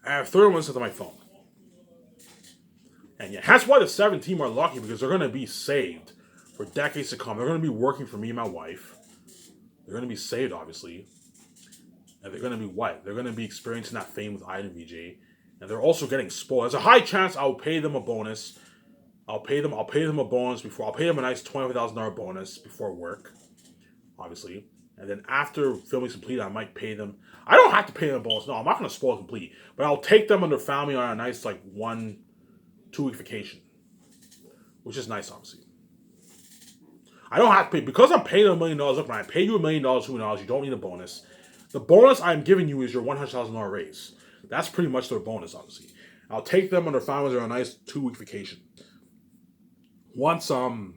I have 31 cents on my phone. And yeah, that's why the 17 are lucky because they're going to be saved for decades to come. They're going to be working for me and my wife. They're going to be saved, obviously. And they're going to be what? They're going to be experiencing that fame with Ivan VJ. And they're also getting spoiled. There's a high chance I'll pay them a bonus. I'll pay them a bonus before. I'll pay them a nice $25,000 bonus before work, obviously. And then after filming's complete, I might pay them. I don't have to pay them a bonus. No, I'm not going to spoil it complete. But I'll take them and their family on a nice, like, 1-2 week vacation. Which is nice, obviously. I don't have to pay. Because I'm paying them $1 million. Look, when I pay you $1 million, $2 million, you don't need a bonus. The bonus I'm giving you is your $100,000 raise. That's pretty much their bonus, obviously. I'll take them and their families on a nice 2-week vacation. So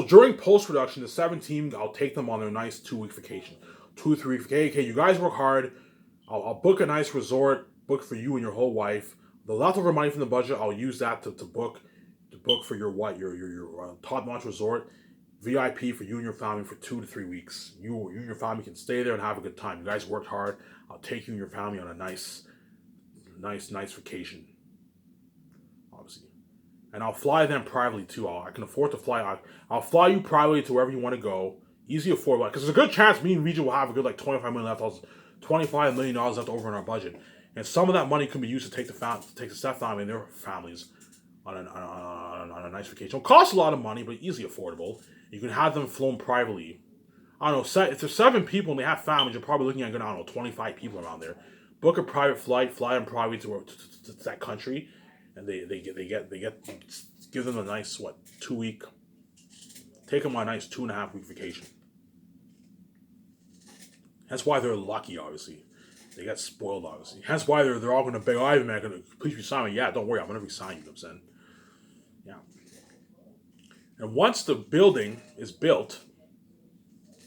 during post production, the 17, I'll take them on their nice 2-week vacation, 2 3 week. Okay, you guys work hard. I'll book a nice resort, book for you and your whole wife. The leftover money from the budget, I'll use that to book for your top notch resort, VIP for you and your family for 2 to 3 weeks. You and your family can stay there and have a good time. You guys worked hard. I'll take you and your family on a nice vacation, obviously. And I'll fly them privately too. I can afford to fly. I'll fly you privately to wherever you want to go. Easy affordable. Because there's a good chance me and Regent will have a good like $25 million left. $25 million left over in our budget, and some of that money can be used to take the Steph family and their families on a nice vacation. It'll cost a lot of money, but easily affordable. You can have them flown privately. I don't know. If there's 7 people and they have families, you're probably looking at, I don't know, 25 people around there. Book a private flight, fly them privately to that country, and they give them a nice 2-week, take them on a nice 2.5 week vacation. That's why they're lucky, obviously. They got spoiled, obviously. That's why they're all going to beg, oh, Ivan, man, please resign me. Yeah, don't worry, I'm going to resign you, you know what I'm saying? Yeah. And once the building is built,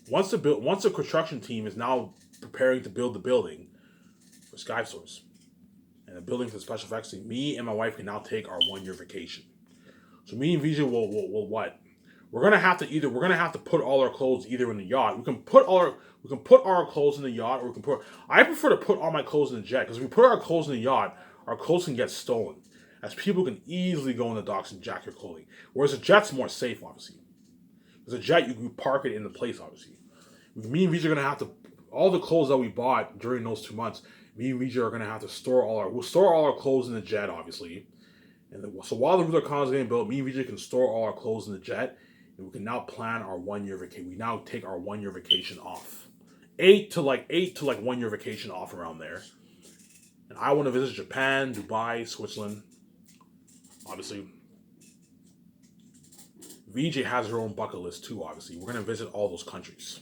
once the construction team is now preparing to build the building for Sky Source, and the building for the special effects team, me and my wife can now take our 1-year vacation. So me and VJ will what? We're gonna have to put all our clothes either in the yacht. We can put our clothes in the yacht, or we can put. I prefer to put all my clothes in the jet because if we put our clothes in the yacht, our clothes can get stolen, as people can easily go in the docks and jack your clothing. Whereas a jet's more safe, obviously. Because a jet, you can park it in the place, obviously. Me and VJ are gonna have to all the clothes that we bought during those 2 months. Me and VJ are gonna have to store all our clothes in the jet, obviously. So while the Ruther Con is getting built, me and VJ can store all our clothes in the jet, and we can now plan our 1-year vacation. We now take our 1-year vacation off, 8 to 1-year vacation off around there. And I want to visit Japan, Dubai, Switzerland. Obviously, VJ has her own bucket list too. Obviously, we're gonna visit all those countries,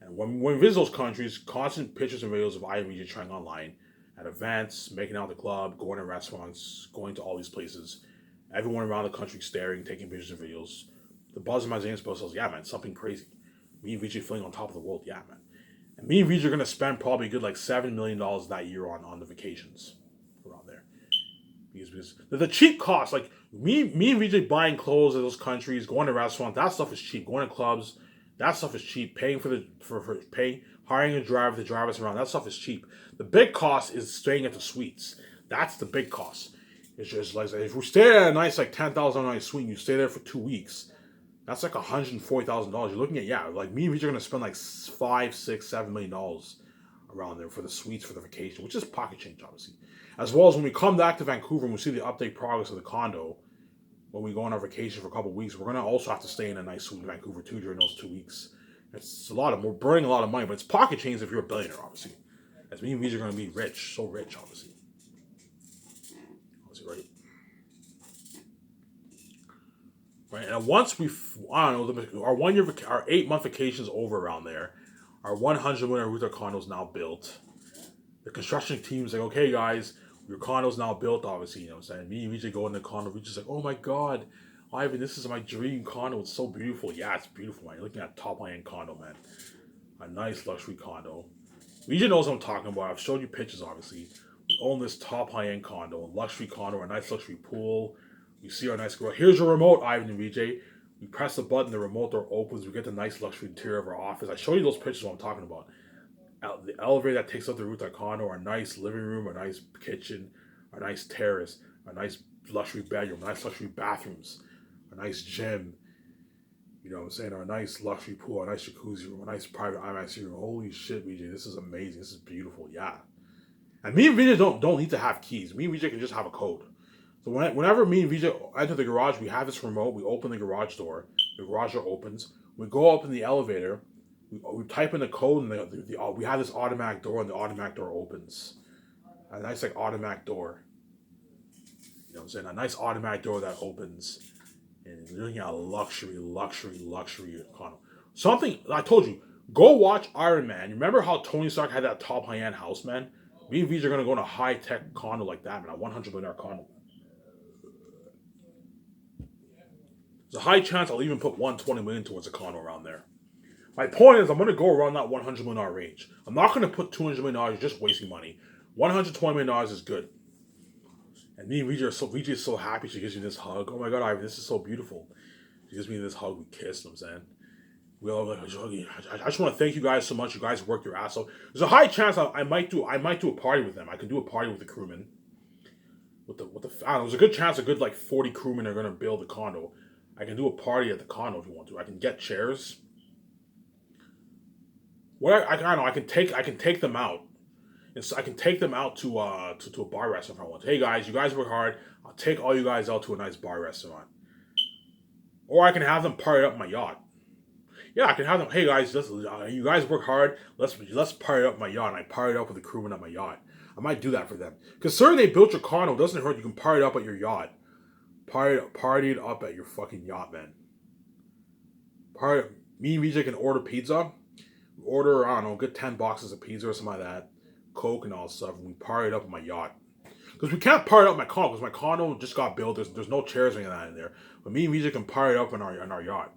and when we visit those countries, constant pictures and videos of I and VJ trying online. At events, making out the club, going to restaurants, going to all these places. Everyone around the country staring, taking pictures and videos. The buzz in my Zane's post says, yeah, man, something crazy. Me and VJ feeling on top of the world, yeah, man. And me and VJ are going to spend probably a good $7 million that year on the vacations around there. Because the cheap costs, like me and VJ buying clothes in those countries, going to restaurants, that stuff is cheap. Going to clubs, that stuff is cheap. Paying hiring a driver to drive us around, that stuff is cheap. The big cost is staying at the suites. That's the big cost. It's just like if we stay at a nice like $10,000 suite, and you stay there for 2 weeks. That's like $140,000. You're looking at like me and VJ are gonna spend like $5, $6, $7 million around there for the suites for the vacation, which is pocket change, obviously. As well as when we come back to Vancouver and we see the update progress of the condo, when we go on our vacation for a couple of weeks, we're gonna also have to stay in a nice suite in Vancouver too during those 2 weeks. We're burning a lot of money, but it's pocket change if you're a billionaire, obviously. As me and VJ are gonna be rich, so rich, obviously. Obviously, right? Right, and once our 8-month vacation is over around there. Our 100 million Ruther condo is now built. The construction team is like, okay, guys, your condo's now built, obviously, you know what I'm saying? Me and VJ go in the condo, VJ's like, oh my god, Ivan, this is my dream condo, it's so beautiful. Yeah, it's beautiful, man. You're looking at a top high-end condo, man. A nice luxury condo. VJ knows what I'm talking about. I've showed you pictures, obviously. We own this top high-end condo, a luxury condo, a nice luxury pool. You see our nice girl. Here's your remote, Ivan and VJ. We press the button, the remote door opens. We get the nice luxury interior of our office. I show you those pictures what I'm talking about. the elevator that takes up the roof of the condo, our nice living room, our nice kitchen, our nice terrace, our nice luxury bedroom, nice luxury bathrooms, our nice gym. You know what I'm saying? Our nice luxury pool, our nice jacuzzi room, a nice private IMAX room. Holy shit, VJ, this is amazing. This is beautiful. Yeah. And me and VJ don't need to have keys. Me and VJ can just have a code. So whenever me and VJ enter the garage, we have this remote. We open the garage door. The garage door opens. We go up in the elevator. We type in the code, and we have this automatic door, and the automatic door opens. A nice like automatic door. You know what I'm saying? A nice automatic door that opens. And you're looking at a luxury condo. Something I told you, go watch Iron Man. You remember how Tony Stark had that top high-end house, man? Me and VJ are gonna go in a high-tech condo like that, man. A $100 million condo. There's a high chance I'll even put $120 million towards a condo around there. My point is, I'm gonna go around that $100 million range. I'm not gonna put $200 million. You're just wasting money. $120 million is good. And me and VJ is so happy. She gives me this hug. Oh my God, Ivan, this is so beautiful. She gives me this hug. We kiss. You know what I'm saying, we all like, I just want to thank you guys so much. You guys worked your ass off. There's a high chance I might do a party with them. I could do a party with the crewmen. With the I don't know, there's a good chance a good like 40 crewmen are gonna build a condo. I can do a party at the condo if you want to. I can get chairs. What I don't know, I can take them out. And so I can take them out to a bar restaurant if I want to. Hey guys, you guys work hard. I'll take all you guys out to a nice bar restaurant. Or I can have them party up my yacht. Yeah, I can have them. Hey guys, you guys work hard. Let's party up my yacht. And I party up with the crewmen at my yacht. I might do that for them. Because certainly they built your condo. It doesn't hurt. You can party it up at your yacht. Party it up at your fucking yacht, man. Me and VJ can order pizza. Order, I don't know, good 10 boxes of pizza or something like that. Coke and all that stuff, and we party it up in my yacht. Because we can't party up my condo, because my condo just got built. There's no chairs or anything like that in there. But me and VJ can party it up in our yacht.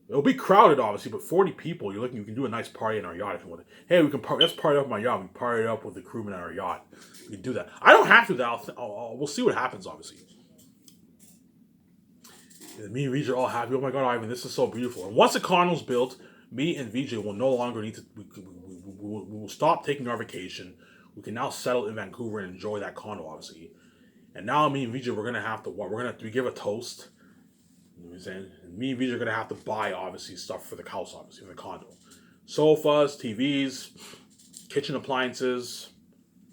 It'll be crowded, obviously, but 40 people, you can do a nice party in our yacht if you want. Hey, let's party up in my yacht. We party it up with the crewmen at our yacht. We can do that. I don't have to do that. We'll see what happens, obviously. And me and VJ are all happy. Oh my God, Ivan, this is so beautiful. And once the condo's built, me and VJ will no longer need to. We will stop taking our vacation. We can now settle in Vancouver and enjoy that condo, obviously. And now me and VJ, we give a toast. You know what I'm saying? And me and VJ are gonna have to buy obviously stuff for the house, obviously, for the condo. Sofas, TVs, kitchen appliances,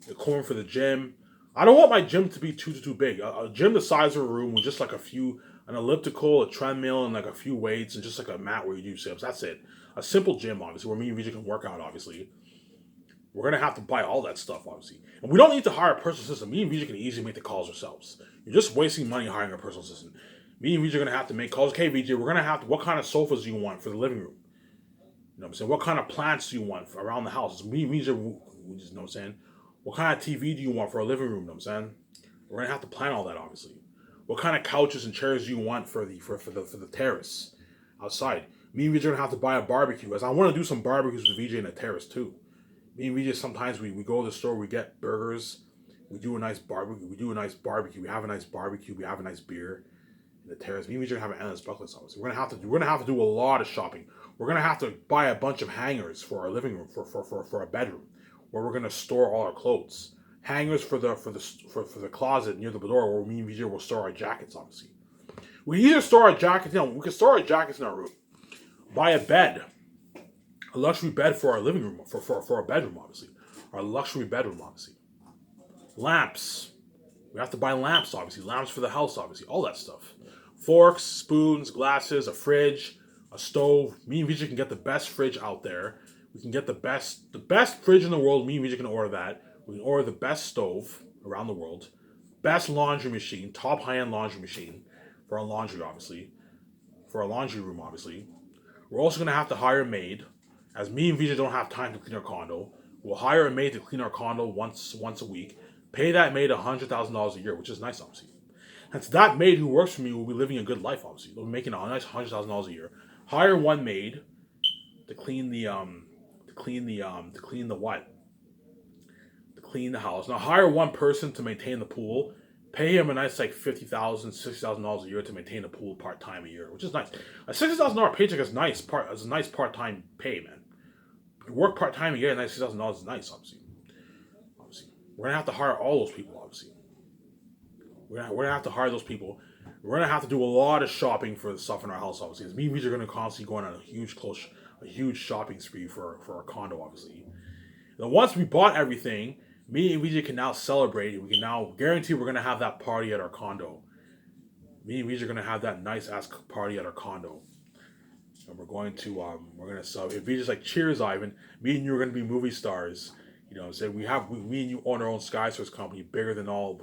equipment for the gym. I don't want my gym to be too big. A gym the size of a room with just like an elliptical, a treadmill, and like a few weights, and just like a mat where you do sit-ups. That's it. A simple gym, obviously, where me and VJ can work out, obviously. We're going to have to buy all that stuff, obviously. And we don't need to hire a personal assistant. Me and VJ can easily make the calls ourselves. You're just wasting money hiring a personal assistant. Me and VJ are going to have to make calls. Okay, VJ, we're going to have to, what kind of sofas do you want for the living room? You know what I'm saying? What kind of plants do you want for around the house? Me and VJ, we just, you know what I'm saying? What kind of TV do you want for a living room? You know what I'm saying? We're going to have to plan all that, obviously. What kind of couches and chairs do you want for the terrace outside? Me and VJ are going to have to buy a barbecue. As I want to do some barbecues with VJ in the terrace, too. Me and VJ, sometimes we go to the store, we get burgers, we do a nice barbecue, we have a nice barbecue, we have a nice beer in the terrace. Me and VJ are gonna have an endless bucket list. We're gonna have to do a lot of shopping. We're gonna have to buy a bunch of hangers for our living room, for our bedroom, where we're gonna store all our clothes. Hangers for the closet near the door where me and VJ will store our jackets, obviously. We either store our jackets, we can store our jackets in our room. Buy a bed. A luxury bed for our living room, for our bedroom, obviously. Our luxury bedroom, obviously. Lamps. We have to buy lamps, obviously. Lamps for the house, obviously. All that stuff. Forks, spoons, glasses, a fridge, a stove. Me and VJ can get the best fridge out there. We can get the best fridge in the world. Me and VJ can order that. We can order the best stove around the world. Best laundry machine, top high-end laundry machine for our laundry, obviously. For our laundry room, obviously. We're also going to have to hire a maid. As me and VJ don't have time to clean our condo, we'll hire a maid to clean our condo once a week. Pay that maid $100,000 a year, which is nice, obviously. And so that maid who works for me will be living a good life, obviously. They'll be making a nice $100,000 a year. Hire one maid to clean the house. Now hire one person to maintain the pool. Pay him a nice like $50,000, $60,000 a year to maintain the pool part-time a year, which is nice. A $60,000 paycheck is nice part-time pay, man. You work part-time, you get a nice $6,000 is nice, obviously. Obviously. We're going to have to hire all those people, obviously. We're gonna have to hire those people. We're gonna have to do a lot of shopping for the stuff in our house, obviously. Because me and Vij are gonna constantly go on a huge shopping spree for our condo, obviously. And once we bought everything, me and Vij can now celebrate. We can now guarantee we're gonna have that party at our condo. Me and Vij are gonna have that nice ass party at our condo. And we're gonna celebrate. If Vij's like, cheers, Ivan. Me and you are gonna be movie stars. You know what I'm saying? Me and you own our own SkySource company, bigger than all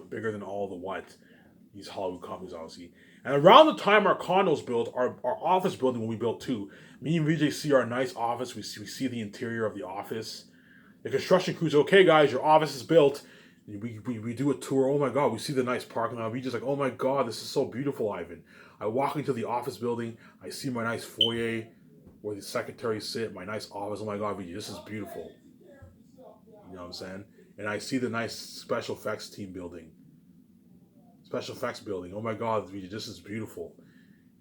these Hollywood companies, obviously. And around the time our condo's built, our office building will be built too. Me and VJ see our nice office. We see the interior of the office. The construction crew's okay, guys. Your office is built. We do a tour. Oh my god, we see the nice parking lot. We just like, oh my god, this is so beautiful, Ivan. I walk into the office building. I see my nice foyer where the secretaries sit. My nice office. Oh my god, VJ, this is beautiful. You know what I'm saying? And I see the nice special effects team building. Special effects building. Oh my god, VJ, this is beautiful.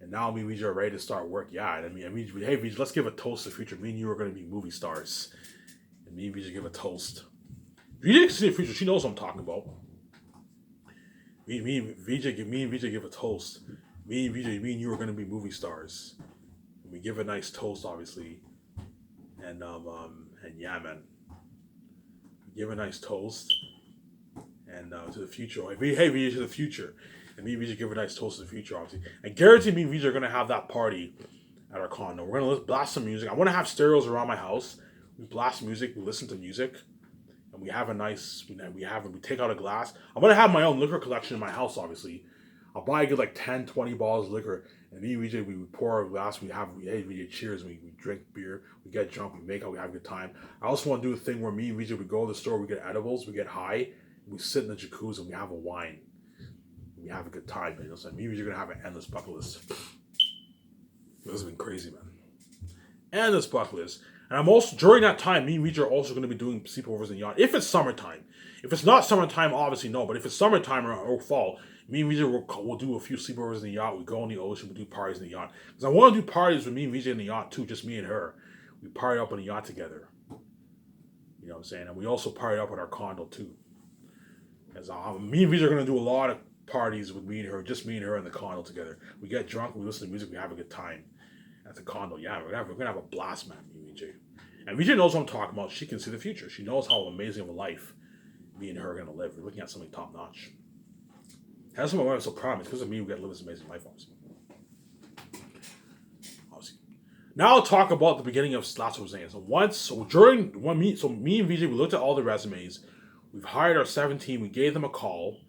And now me and VJ are ready to start work. Yeah, and hey VJ, let's give a toast to the future. Me and you are going to be movie stars. And me and VJ give a toast. VJ can see the future. She knows what I'm talking about. Me and VJ give a toast. Me and you are going to be movie stars. And we give a nice toast, obviously. And yeah, man. Give a nice toast and to the future. Hey, VJ, to the future. And me and VJ give a nice toast to the future, obviously. And guarantee me and VJ are going to have that party at our condo. We're going to blast some music. I want to have stereos around my house. We blast music. We listen to music. And we have a nice, we take out a glass. I'm going to have my own liquor collection in my house, obviously. I'll buy a good like 10, 20 bottles of liquor. And me and VJ, we pour a glass. Hey, VJ, cheers. We drink beer. We get drunk. We make out. We have a good time. I also want to do a thing where me and VJ, we go to the store. We get edibles. We get high. We sit in the jacuzzi and we have a wine. We have a good time, man. You know what I'm saying? Me and VJ are going to have an endless bucket list. This has been crazy, man. Endless bucket list. And I'm also, during that time, me and VJ are also going to be doing sleepovers in the yacht. If it's summertime. If it's not summertime, obviously no. But if it's summertime or fall, me and VJ will do a few sleepovers in the yacht. We go in the ocean. We do parties in the yacht. Because I want to do parties with me and VJ in the yacht too. Just me and her. We party up in the yacht together. You know what I'm saying? And we also party up at our condo too. As me and VJ are going to do a lot of parties with me and her. Just me and her in the condo together. We get drunk. We listen to music. We have a good time. At the condo. Yeah, we're gonna have a blast, man, me and VJ. And VJ knows what I'm talking about. She can see the future. She knows how amazing of a life me and her are gonna live. We're looking at something top notch. That's why I'm so proud of me. It's because of me we get to live this amazing life, obviously. Now I'll talk about the beginning of Last of Us. Me and VJ, we looked at all the resumes. We've hired our 17. We gave them a call.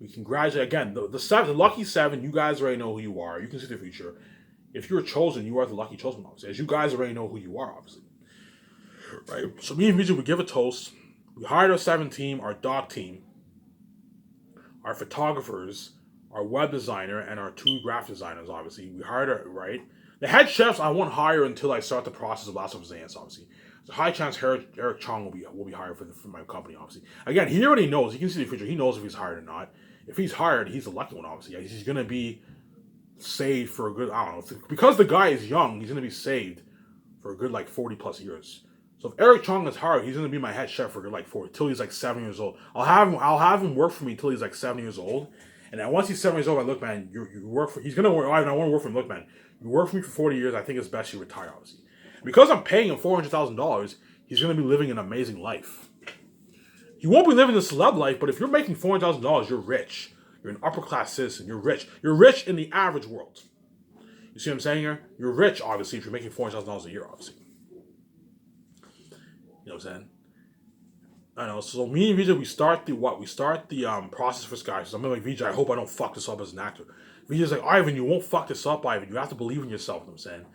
We congratulate again the lucky 7. You guys already know who you are. You can see the future. If you're chosen, you are the lucky chosen, obviously. As you guys already know who you are, obviously. Right? So me and VJ, we give a toast. We hired our 7 team, our doc team, our photographers, our web designer, and our 2 graphic designers, obviously. We hired our, right? The head chefs I won't hire until I start the process of Last of Us, obviously. There's a high chance Eric Chong will be hired for my company, obviously. Again, he already knows. He can see the future. He knows if he's hired or not. If he's hired, he's the lucky one, obviously. He's going to be saved for a good, I don't know, because the guy is young, he's going to be saved for a good like 40 plus years. So if Eric Chong is hired, he's going to be my head chef for a good like 40, till he's like 7 years old. I'll have him work for me till he's like 7 years old. And then once he's 7 years old, I look, man, you work for, he's going to work, I want to work for him. Look, man, you work for me for 40 years. I think it's best you retire, obviously. Because I'm paying him $400,000, he's going to be living an amazing life. He won't be living the celeb life, but if you're making $400,000, you're rich. You're an upper class citizen. You're rich. You're rich in the average world. You see what I'm saying here? You're rich, obviously, if you're making $400,000 a year, obviously. You know what I'm saying? I know. So me and VJ, we start the process for Sky. So I'm like, VJ, I hope I don't fuck this up as an actor. VJ's like, Ivan, you won't fuck this up, Ivan. You have to believe in yourself, you know what I'm saying?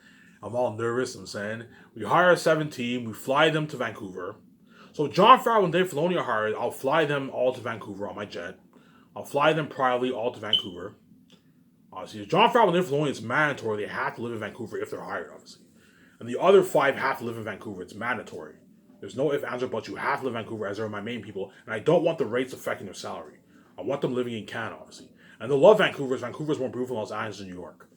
I'm all nervous, you know what I'm saying? We hire a 7 team. We fly them to Vancouver. So Jon Favreau and Dave Filoni are hired. I'll fly them all to Vancouver on my jet. I'll fly them privately all to Vancouver. Obviously, Jon Favreau and Dave Filoni, it's mandatory. They have to live in Vancouver if they're hired, obviously. And the other 5 have to live in Vancouver. It's mandatory. There's no if, ands, or buts. You have to live in Vancouver, as they're my main people. And I don't want the rates affecting their salary. I want them living in Canada, obviously. And they'll love Vancouver. Vancouver's more beautiful than Los Angeles and New York.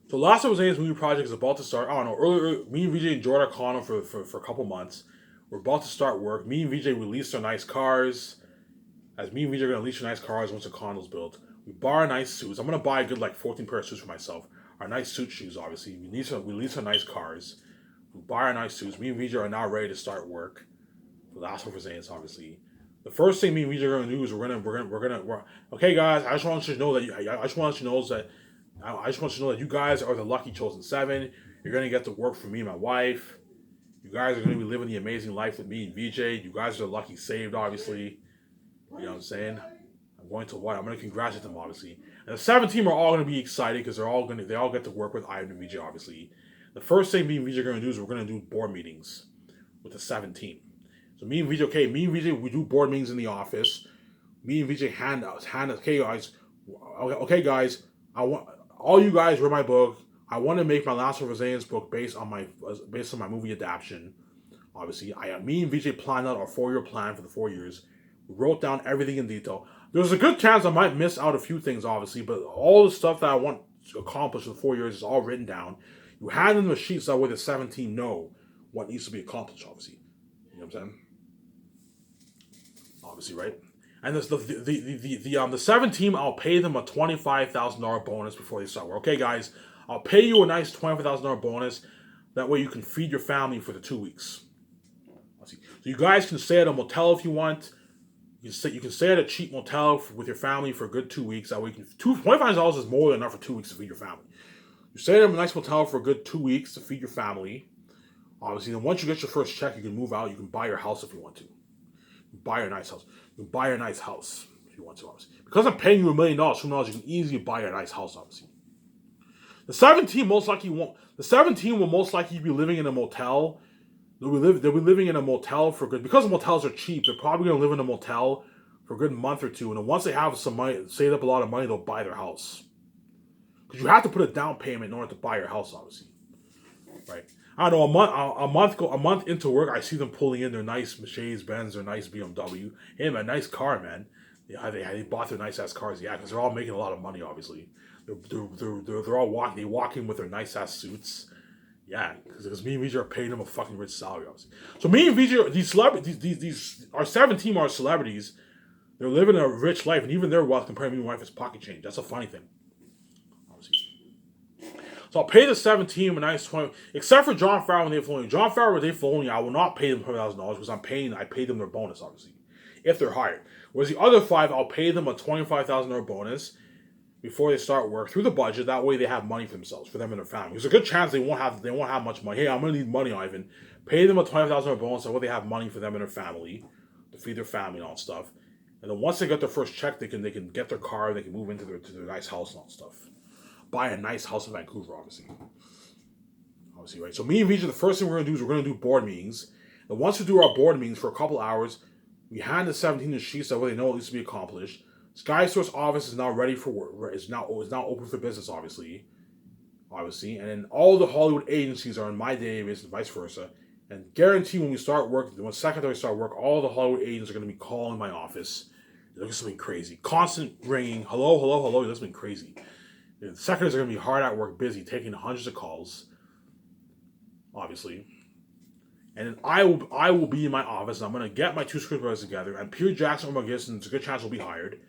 So Last of Us Aliens movie project is about to start. I don't know. Earlier, me and VJ enjoyed our condo for a couple months. We're about to start work. Me and VJ released our nice cars. As me and VJ are gonna release our nice cars once the condo's built. We buy our nice suits. I'm gonna buy a good like 14 pair of suits for myself. Our nice suit shoes, obviously. We release our nice cars. We buy our nice suits. Me and VJ are now ready to start work. The Last of Us Aliens, obviously. The first thing me and VJ are gonna do is okay, guys. I just want you to know that I just want you to know that you guys are the lucky chosen seven. You're gonna get to work for me and my wife. You guys are gonna be living the amazing life with me and VJ. You guys are the lucky saved, obviously. You know what I'm saying? I'm gonna congratulate them, obviously. And the 17 are all gonna be excited because they all get to work with Ivan and VJ, obviously. The first thing me and VJ are gonna do is we're gonna do board meetings with the 17. So me and VJ, we do board meetings in the office. Me and VJ okay guys, I want all you guys read my book. I want to make my Last of Us Aliens book based on my movie adaptation. Obviously, me and VJ planned out our 4-year plan for the 4 years. We wrote down everything in detail. There's a good chance I might miss out a few things, obviously, but all the stuff that I want to accomplish in the 4 years is all written down. You hand them the sheets that way the 17 know what needs to be accomplished, obviously. You know what I'm saying? Obviously, right? And the 17, I'll pay them a $25,000 bonus before they start work. Okay, guys, I'll pay you a nice $25,000 bonus. That way you can feed your family for the 2 weeks. So you guys can stay at a motel if you want. You can stay at a cheap motel with your family for a good 2 weeks. That way $25 is more than enough for 2 weeks to feed your family. You stay at a nice motel for a good 2 weeks to feed your family. Obviously, then once you get your first check, you can move out. You can buy your house if you want to. Buy a nice house. You can buy a nice house if you want to, obviously. Because I'm paying you $1 million, $2 you can easily buy a nice house, obviously. The 17 most likely won't. The 17 will most likely be living in a motel. They'll be living in a motel for good, because motels are cheap. They're probably gonna live in a motel for a good month or two, and then once they have some money, saved up a lot of money, they'll buy their house. Because you have to put a down payment in order to buy your house, obviously. Right? I don't know. A month into work, I see them pulling in their nice Mercedes Benz, their nice BMW. Hey man, nice car, man. Yeah, they bought their nice ass cars. Yeah, because they're all making a lot of money. Obviously, they're all walking. They walk in with their nice ass suits. Yeah, because me and VJ are paying them a fucking rich salary. Obviously, so me and VJ, these celebrities, these our 17 are celebrities. They're living a rich life, and even their wealth compared to me and my wife is pocket change. That's a funny thing. Obviously. So I'll pay the 17 a nice 20, except for John Farrell and Dave Filoni. John Farrell and Dave Filoni, I will not pay them $20,000 because I pay them their bonus, obviously, if they're hired. Whereas the other 5, I'll pay them a $25,000 bonus before they start work through the budget. That way they have money for themselves, for them and their family. There's a good chance they won't have much money. Hey, I'm gonna need money, Ivan. Pay them a $20,000 bonus so they have money for them and their family, to feed their family and all that stuff. And then once they get their first check, they can get their car, they can move into their nice house and all that stuff. Buy a nice house in Vancouver, obviously. Obviously, right? So me and VJ, the first thing we're going to do is we're going to do board meetings. And once we do our board meetings for a couple hours, we hand the 17 the sheets that way they know what needs to be accomplished. SkySource office is now ready for work. Is now open for business, obviously. And then all the Hollywood agencies are in my database and vice versa. And guarantee when we start work, the second that we start work, all the Hollywood agents are going to be calling my office. It's something crazy. Constant ringing. Hello. That's been crazy. The secretaries are going to be hard at work, busy, taking hundreds of calls, obviously. And then I will be in my office, and I'm going to get my 2 scriptwriters together, and Peter Jackson or McGiston, there's a good chance will be hired.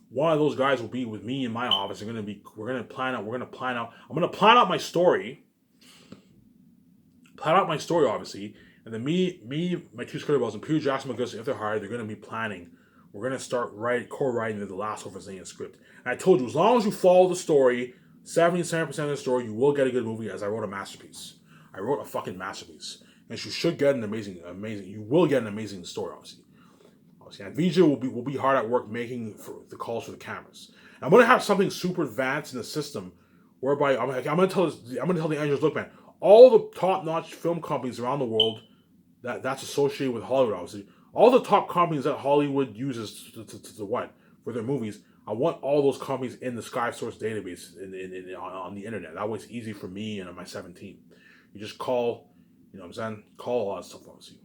One of those guys will be with me in my office. I'm going to plan out my story. Plan out my story, obviously. And then my 2 scriptwriters, and Peter Jackson, McGiston, if they're hired, they're going to be planning. We're going to start co-writing the Last of Us Aliens script. And I told you, as long as you follow the story, 77% of the story, you will get a good movie, as I wrote a masterpiece. I wrote a fucking masterpiece. And you should get an amazing, you will get an amazing story, obviously. And VJ will be hard at work making the calls for the cameras. And I'm going to have something super advanced in the system, whereby I'm going to tell the engineers, look, man, all the top-notch film companies around the world that's associated with Hollywood, obviously, all the top companies that Hollywood uses to what? For their movies, I want all those companies in the SkySource database on the internet. That way it's easy for me and my 17. You just call, you know what I'm saying? Call a lot of stuff, obviously.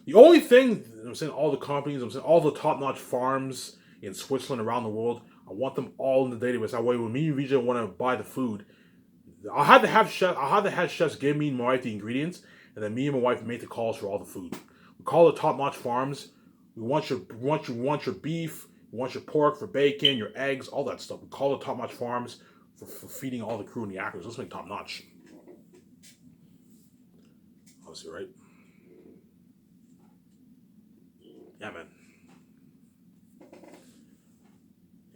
The only thing, I'm saying, all the companies, I'm saying, all the top-notch farms in Switzerland, around the world, I want them all in the database. That way when me and VJ want to buy the food, I'll have the head chefs give me and my wife the ingredients, and then me and my wife make the calls for all the food. We call it Top Notch Farms. We want your beef, we want your pork for bacon, your eggs, all that stuff. We call it Top Notch Farms for feeding all the crew and the actors. Let's make top notch. Obviously, right? Yeah, man.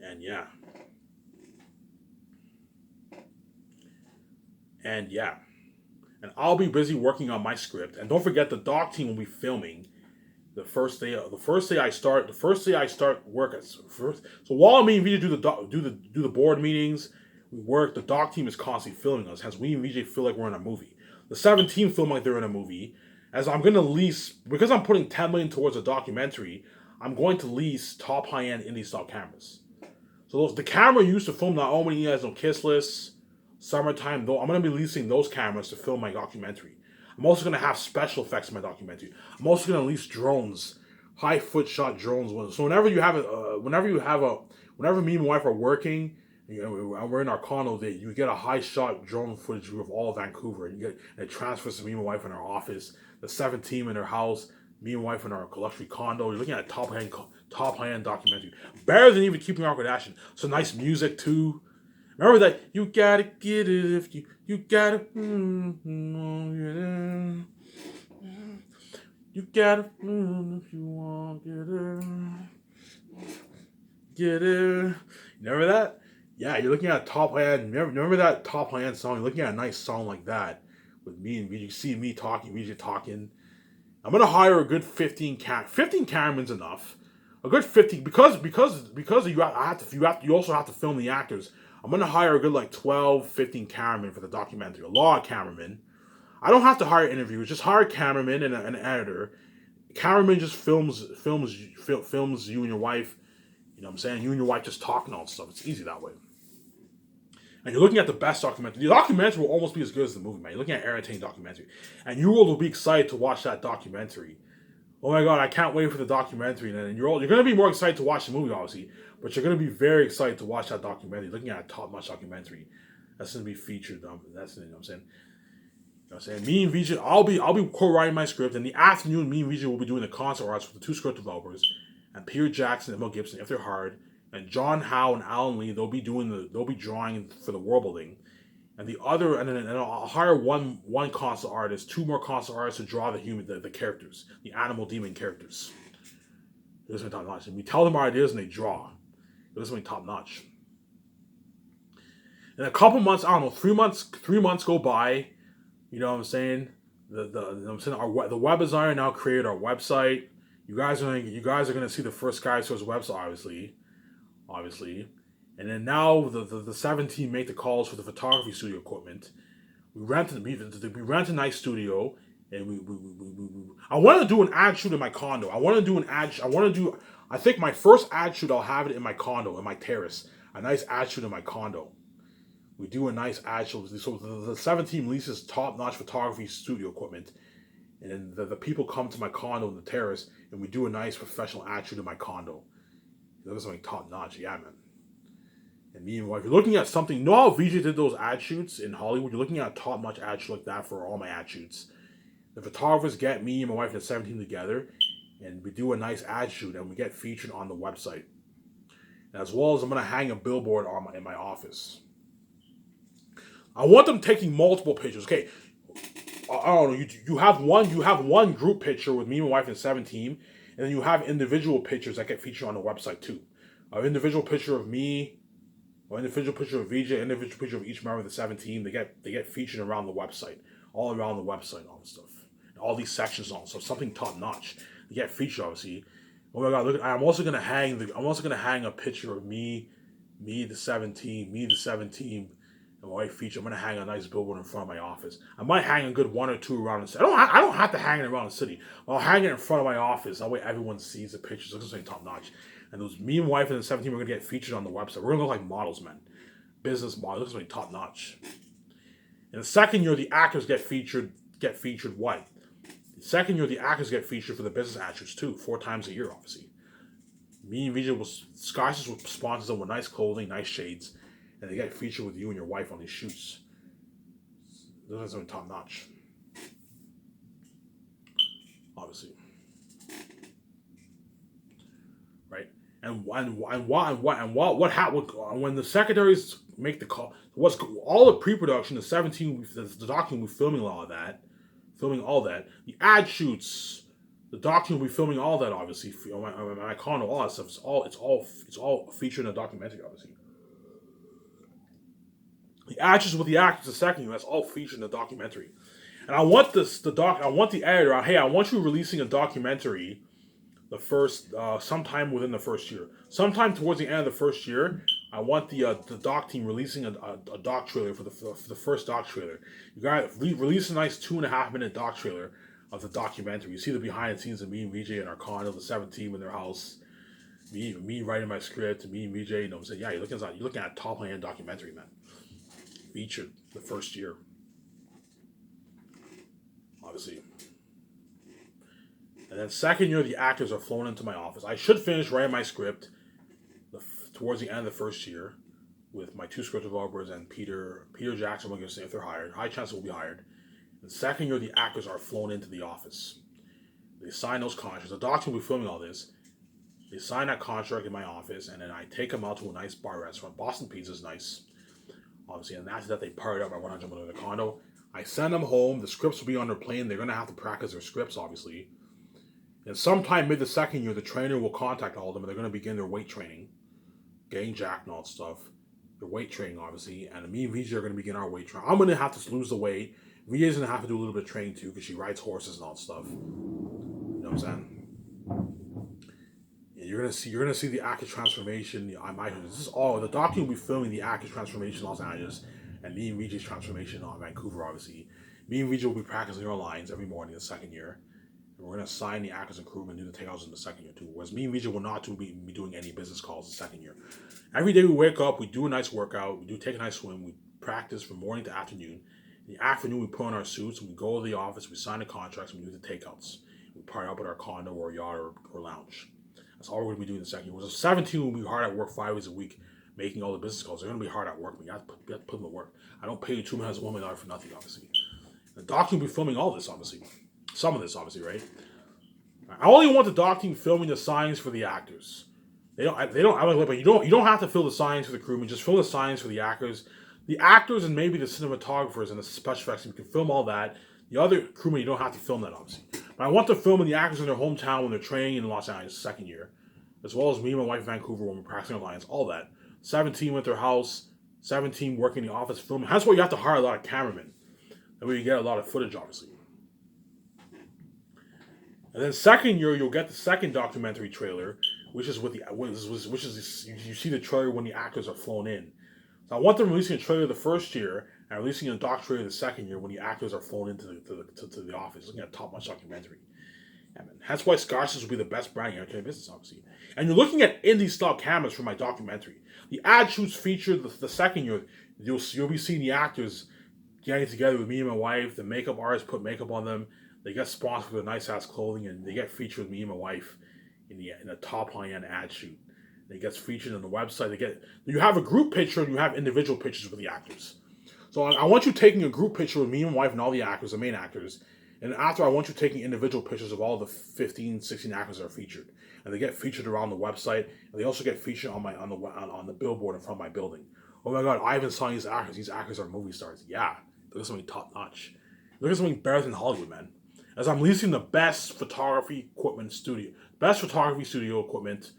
And yeah. And yeah. And I'll be busy working on my script. And don't forget the doc team will be filming the first day I start work at first. So while me and VJ do the board meetings, we work. The doc team is constantly filming us. Hence, we and VJ feel like we're in a movie. The 17 feel like they're in a movie. As I'm gonna lease because I'm putting 10 million towards a documentary. I'm going to lease top high end indie style cameras. So the camera used to film not only has no kiss lists, summertime though. I'm gonna be leasing those cameras to film my documentary. I'm also gonna have special effects in my documentary. I'm also gonna lease drones, high foot shot drones. So whenever me and my wife are working, and we're in our condo, you get a high shot drone footage view of all of Vancouver, and it transfers to me and my wife in our office, the 17 in their house, me and my wife in our luxury condo. You're looking at a top high end documentary, better than even Keeping Up with Kardashian. So nice music too. Remember that you gotta get it if you gotta you gotta if you want get it. Remember that? Yeah, you're looking at a top end. Remember that top end song? You're looking at a nice song like that with me and you see me talking, music talking. I'm gonna hire a good 15 cameraman's enough. A good 15 because you also have to film the actors. I'm gonna hire a good like 12, 15 cameramen for the documentary. A lot of cameramen. I don't have to hire interviewers. Just hire a cameraman and an editor. Cameraman just films you and your wife. You know what I'm saying? You and your wife just talking all stuff. It's easy that way. And you're looking at the best documentary. The documentary will almost be as good as the movie, man. You're looking at an entertaining documentary. And you will be excited to watch that documentary. Oh my god, I can't wait for the documentary. And you're going to be more excited to watch the movie, obviously. But you're going to be very excited to watch that documentary. Looking at a top-notch documentary. That's going to be featured. That's, you know what I'm saying? You know what I'm saying? Me and VJ, I'll be co-writing my script. In the afternoon, me and VJ will be doing the concept arts with the two script developers. And Peter Jackson and Mel Gibson, if they're hard. And John Howe and Alan Lee, they'll be drawing for the world building. And then I'll hire one concept artist, two more concept artists to draw the characters, the animal demon characters. This is top notch. And we tell them our ideas and they draw. This is top notch. In a couple months, I don't know, 3 months go by. You know what I'm saying? The web designer now created our website. You guys are gonna see the first Skysource website, obviously. And then now the 17 make the calls for the photography studio equipment. We rent a nice studio, and I want to do an ad shoot in my condo. I think my first ad shoot I'll have it in my condo, in my terrace. A nice ad shoot in my condo. We do a nice ad shoot. So the 17 leases top-notch photography studio equipment. And then the people come to my condo in the terrace, and we do a nice professional ad shoot in my condo. That's something top-notch, yeah, man. And me and my wife, you're looking at something. You know how VJ did those ad shoots in Hollywood? You're looking at a top-notch ad shoot like that for all my ad shoots. The photographers get me and my wife and the 17 together, and we do a nice ad shoot, and we get featured on the website. And as well as I'm going to hang a billboard in my office. I want them taking multiple pictures. Okay, I don't know. You have one group picture with me and my wife and 17, and then you have individual pictures that get featured on the website too. An individual picture of me, or individual picture of VJ, individual picture of each member of the 17. They get featured around the website, all around the website, all this stuff, and all these sections, also something top notch. They get featured, obviously. Oh my god! Look, I'm also gonna hang a picture of me, the 17, and my wife feature. I'm gonna hang a nice billboard in front of my office. I might hang a good one or two around the city. I don't have to hang it around the city. I'll hang it in front of my office. That way everyone sees the pictures. Looks like top notch. And those me and wife and the 17, we're gonna get featured on the website. We're gonna look like models, man. Business models. Looks like top notch. In the second year, the actors get featured. What? The second year, the actors get featured for the business actors too. 4 times a year, obviously. Me and VJ will sponsor them with nice clothing, nice shades, and they get featured with you and your wife on these shoots. This is top notch, obviously, right? What happened when the secretaries make the call? What's all the pre-production, the 17, the document, we filming all of that, filming all that, the ad shoots, the document, we filming all that, obviously, my condo, all that stuff. It's all featured in the documentary, obviously. The actors with the actors, the second, that's all featured in the documentary. And I want I want the editor. Hey, I want you releasing a documentary the first sometime within the first year, sometime towards the end of the first year. I want the doc team releasing a doc trailer for the first doc trailer. You got to release a nice 2.5 minute doc trailer of the documentary. You see the behind the scenes of me and VJ in our condo, the 17 in their house, me writing my script, me and VJ. You know what I'm saying? Yeah, you're looking at a top end documentary, man. Featured the first year, obviously. And then second year, the actors are flown into my office. I should finish writing my script towards the end of the first year with my 2 script developers and Peter Jackson. Will give us if they're hired. High chance will be hired. And second year, the actors are flown into the office. They sign those contracts. The doctor will be filming all this. They sign that contract in my office, and then I take them out to a nice bar restaurant. Boston Pizza is nice, obviously. And after that, they party up. I want to jump into the condo. I send them home. The scripts will be on their plane. They're going to have to practice their scripts, obviously. And sometime mid the second year, the trainer will contact all of them, and they're going to begin their weight training, getting jacked and all that stuff. Their weight training, obviously. And me and VJ are going to begin our weight training. I'm going to have to lose the weight. VJ's going to have to do a little bit of training too, because she rides horses and all that stuff. You know what I'm saying? You're gonna see the actor transformation. This is all the document will be filming the actor transformation in Los Angeles, and me and VJ's transformation on Vancouver. Obviously, me and VJ will be practicing our lines every morning the second year, and we're gonna assign the actors and crewmen and do the takeouts in the second year too. Whereas me and VJ will not be doing any business calls the second year. Every day we wake up, we do a nice workout, we do take a nice swim, we practice from morning to afternoon. In the afternoon, we put on our suits and we go to the office, we sign the contracts, and we do the takeouts. We party up at our condo or yacht or lounge. That's all we're going to be doing the second year. So 17 will be hard at work 5 days a week, making all the business calls. They're going to be hard at work. We have to put them to work. I don't pay you $2 million, $1 million for nothing, obviously. The doc team will be filming all this, obviously. Some of this, obviously, right? I only want the doc team filming the signs for the actors. But you don't have to fill the signs for the crewmen. Just fill the signs for the actors. The actors and maybe the cinematographers and the special effects, you can film all that. The other crewmen, you don't have to film that, obviously. But I want to film the actors in their hometown when they're training in Los Angeles second year, as well as me and my wife in Vancouver when we're practicing our lines, all that. 17 at their house, 17 working in the office filming. That's why you have to hire a lot of cameramen. That way you get a lot of footage, obviously. And then second year, you'll get the second documentary trailer, which is you see the trailer when the actors are flown in. So I want them releasing a trailer the first year and releasing a doc trailer the second year when the actors are flown into the office. Looking at a top-notch documentary. Yeah, man. That's why Scarsons will be the best brand in entertainment business, obviously. And you're looking at indie-style cameras for my documentary. The ad shoots feature the second year. You'll be seeing the actors getting together with me and my wife. The makeup artists put makeup on them. They get sponsored with nice-ass clothing, and they get featured with me and my wife in the top high-end ad shoot. It gets featured on the website. You have a group picture and you have individual pictures with the actors. So I want you taking a group picture with me and my wife and all the actors, the main actors. And after, I want you taking individual pictures of all the 15, 16 actors that are featured. And they get featured around the website. And they also get featured on the billboard in front of my building. Oh my God, Ivan saw these actors. These actors are movie stars. Yeah, look at something top notch. Look at something better than Hollywood, man. As I'm leasing the best photography studio equipment,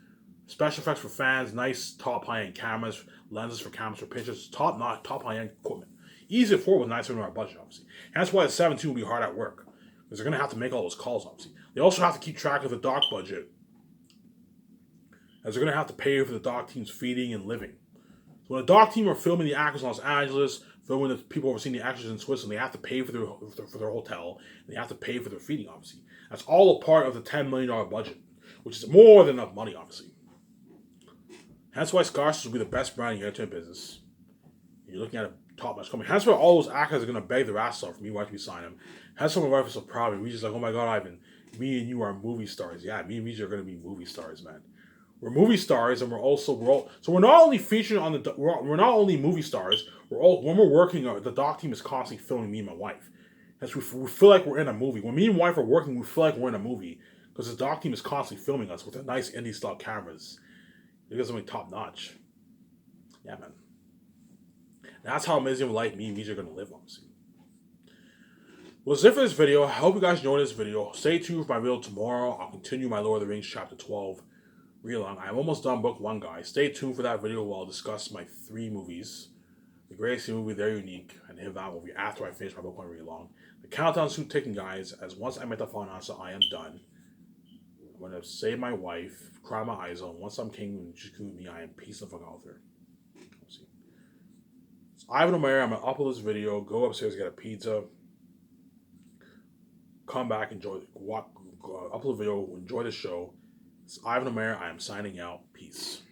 special effects for fans, nice top high-end cameras, lenses for cameras for pictures, top high-end equipment. Easy to afford with $9 million budget, obviously. And that's why the 17 will be hard at work. Because they're going to have to make all those calls, obviously. They also have to keep track of the doc budget. As they're going to have to pay for the doc team's feeding and living. So when the doc team are filming the actors in Los Angeles, filming the people overseeing the actors in Switzerland, they have to pay for their hotel. And they have to pay for their feeding, obviously. That's all a part of the $10 million budget. Which is more than enough money, obviously. That's why Scarsons will be the best brand in your entertainment business. You're looking at a top-notch company. That's why all those actors are going to beg their ass off for me to sign them. That's why my wife is so proud of me. We're just like, oh my God, Ivan, me and you are movie stars. Yeah, me and Vijay are going to be movie stars, man. We're movie stars, and so we're not only featured on we're not only movie stars. When we're working, the doc team is constantly filming me and my wife. As we feel like we're in a movie. When me and wife are working, we feel like we're in a movie because the doc team is constantly filming us with the nice indie style cameras. It gives something top notch. Yeah, man. That's how amazing of a life me and Meej are gonna live, honestly. Well, that's it for this video. I hope you guys enjoyed this video. Stay tuned for my video tomorrow. I'll continue my Lord of the Rings chapter 12 read-along. I'm almost done book 1, guys. Stay tuned for that video where I'll discuss my 3 movies. The greatest movie, they're unique, and hit that movie after I finish my book 1 read-along. The countdown's soon ticking, guys, as once I make the final answer, I am done. I'm gonna save my wife, cry my eyes out. Once I'm king and just with me, I am peace and fuck out there. So Ivan O'Mara, I'm gonna upload this video, go upstairs, get a pizza, come back, enjoy, upload the video, enjoy the show. It's Ivan O'Mara. I am signing out. Peace.